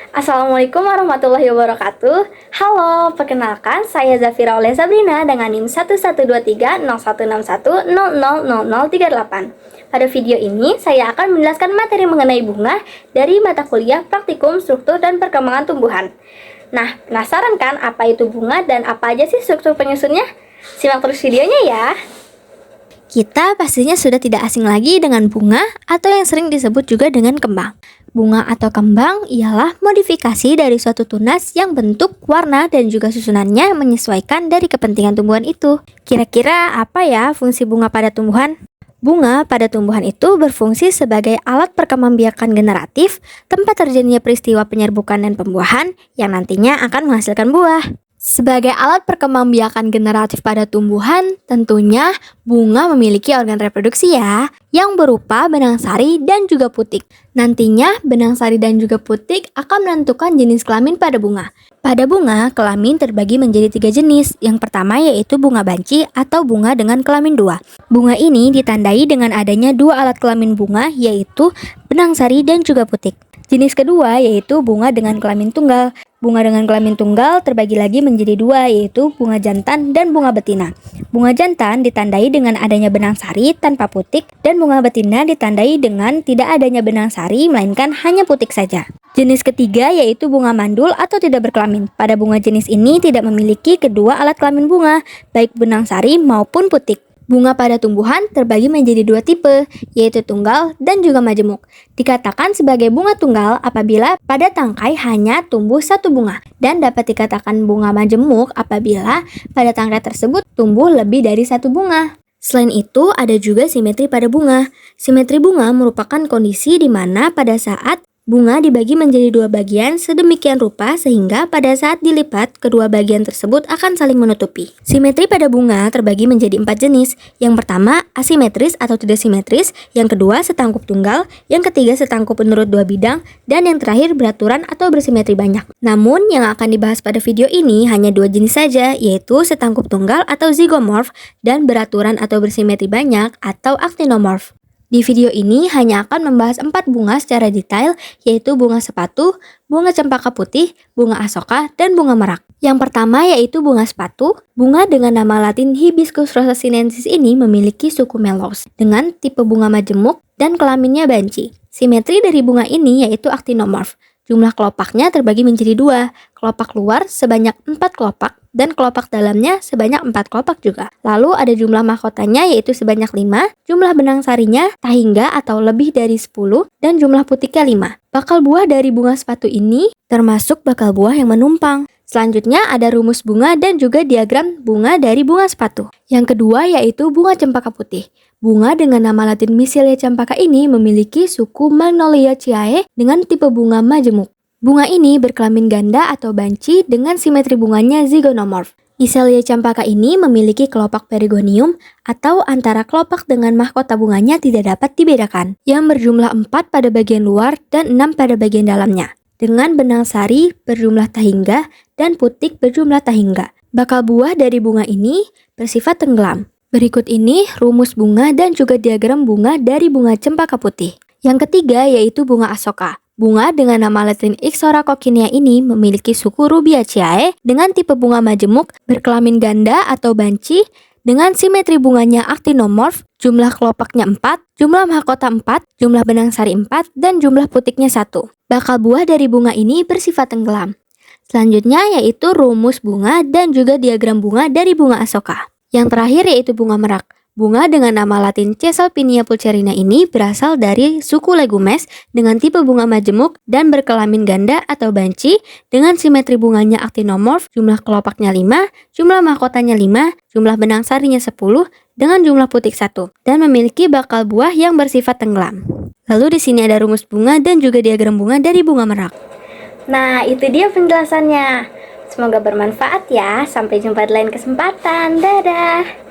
Assalamualaikum warahmatullahi wabarakatuh. Halo, perkenalkan saya Zafira oleh Sabrina dengan NIM 11230161000038. Pada video ini, saya akan menjelaskan materi mengenai bunga dari mata kuliah Praktikum Struktur dan Perkembangan Tumbuhan. Nah, penasaran kan apa itu bunga dan apa aja sih struktur penyusunnya? Simak terus videonya ya. Kita pastinya sudah tidak asing lagi dengan bunga atau yang sering disebut juga dengan kembang. Bunga atau kembang ialah modifikasi dari suatu tunas yang bentuk, warna, dan juga susunannya menyesuaikan dari kepentingan tumbuhan itu. Kira-kira apa ya fungsi bunga pada tumbuhan? Bunga pada tumbuhan itu berfungsi sebagai alat perkembangbiakan generatif, tempat terjadinya peristiwa penyerbukan dan pembuahan yang nantinya akan menghasilkan buah. Sebagai alat perkembangbiakan generatif pada tumbuhan, tentunya bunga memiliki organ reproduksi ya, yang berupa benang sari dan juga putik. Nantinya, benang sari dan juga putik akan menentukan jenis kelamin pada bunga. Pada bunga, kelamin terbagi menjadi 3 jenis. Yang pertama yaitu bunga banci atau bunga dengan kelamin 2. Bunga ini ditandai dengan adanya 2 alat kelamin bunga, yaitu benang sari dan juga putik. Jenis kedua yaitu bunga dengan kelamin tunggal. Bunga dengan kelamin tunggal terbagi lagi menjadi 2, yaitu bunga jantan dan bunga betina. Bunga jantan ditandai dengan adanya benang sari tanpa putik, dan bunga betina ditandai dengan tidak adanya benang sari melainkan hanya putik saja. Jenis ketiga yaitu bunga mandul atau tidak berkelamin. Pada bunga jenis ini tidak memiliki kedua alat kelamin bunga, baik benang sari maupun putik. Bunga pada tumbuhan terbagi menjadi 2 tipe, yaitu tunggal dan juga majemuk. Dikatakan sebagai bunga tunggal apabila pada tangkai hanya tumbuh 1 bunga, dan dapat dikatakan bunga majemuk apabila pada tangkai tersebut tumbuh lebih dari 1 bunga. Selain itu, ada juga simetri pada bunga. Simetri bunga merupakan kondisi di mana pada saat bunga dibagi menjadi 2 bagian sedemikian rupa sehingga pada saat dilipat, kedua bagian tersebut akan saling menutupi. Simetri pada bunga terbagi menjadi 4 jenis. Yang pertama, asimetris atau tidak simetris. Yang kedua, setangkup tunggal. Yang ketiga, setangkup menurut 2 bidang. Dan yang terakhir, beraturan atau bersimetri banyak. Namun, yang akan dibahas pada video ini hanya 2 jenis saja, yaitu setangkup tunggal atau zygomorph dan beraturan atau bersimetri banyak atau actinomorph. Di video ini hanya akan membahas 4 bunga secara detail, yaitu bunga sepatu, bunga cempaka putih, bunga asoka, dan bunga merak. Yang pertama yaitu bunga sepatu. Bunga dengan nama latin Hibiscus rosa sinensis ini memiliki suku melos dengan tipe bunga majemuk dan kelaminnya banci. Simetri dari bunga ini yaitu actinomorph. Jumlah kelopaknya terbagi menjadi 2, kelopak luar sebanyak 4 kelopak dan kelopak dalamnya sebanyak 4 kelopak juga. Lalu ada jumlah mahkotanya yaitu sebanyak 5, jumlah benang sarinya tahingga atau lebih dari 10, dan jumlah putiknya 5. Bakal buah dari bunga sepatu ini termasuk bakal buah yang menumpang. Selanjutnya ada rumus bunga dan juga diagram bunga dari bunga sepatu. Yang kedua yaitu bunga cempaka putih. Bunga dengan nama latin Miscelia cempaka ini memiliki suku Magnoliaceae dengan tipe bunga majemuk. Bunga ini berkelamin ganda atau banci dengan simetri bunganya zygonomorph. Miscelia cempaka ini memiliki kelopak perigonium atau antara kelopak dengan mahkota bunganya tidak dapat dibedakan, yang berjumlah 4 pada bagian luar dan 6 pada bagian dalamnya, dengan benang sari berjumlah tahingga dan putik berjumlah tahingga. Bakal buah dari bunga ini bersifat tenggelam. Berikut ini rumus bunga dan juga diagram bunga dari bunga cempaka putih. Yang ketiga yaitu bunga asoka. Bunga dengan nama latin Ixora coccinea ini memiliki suku Rubiaceae dengan tipe bunga majemuk, berkelamin ganda atau banci, dengan simetri bunganya actinomorph, jumlah kelopaknya 4, jumlah mahkota 4, jumlah benang sari 4, dan jumlah putiknya 1. Bakal buah dari bunga ini bersifat tenggelam. Selanjutnya yaitu rumus bunga dan juga diagram bunga dari bunga asoka. Yang terakhir yaitu bunga merak. Bunga dengan nama latin Caesalpinia pulcherrina ini berasal dari suku Legumes dengan tipe bunga majemuk dan berkelamin ganda atau banci dengan simetri bunganya actinomorph, jumlah kelopaknya 5, jumlah mahkotanya 5, jumlah benang sarinya 10, dengan jumlah putik 1, dan memiliki bakal buah yang bersifat tenggelam. Lalu di sini ada rumus bunga dan juga diagram bunga dari bunga merak. Nah, itu dia penjelasannya. Semoga bermanfaat ya. Sampai jumpa di lain kesempatan. Dadah.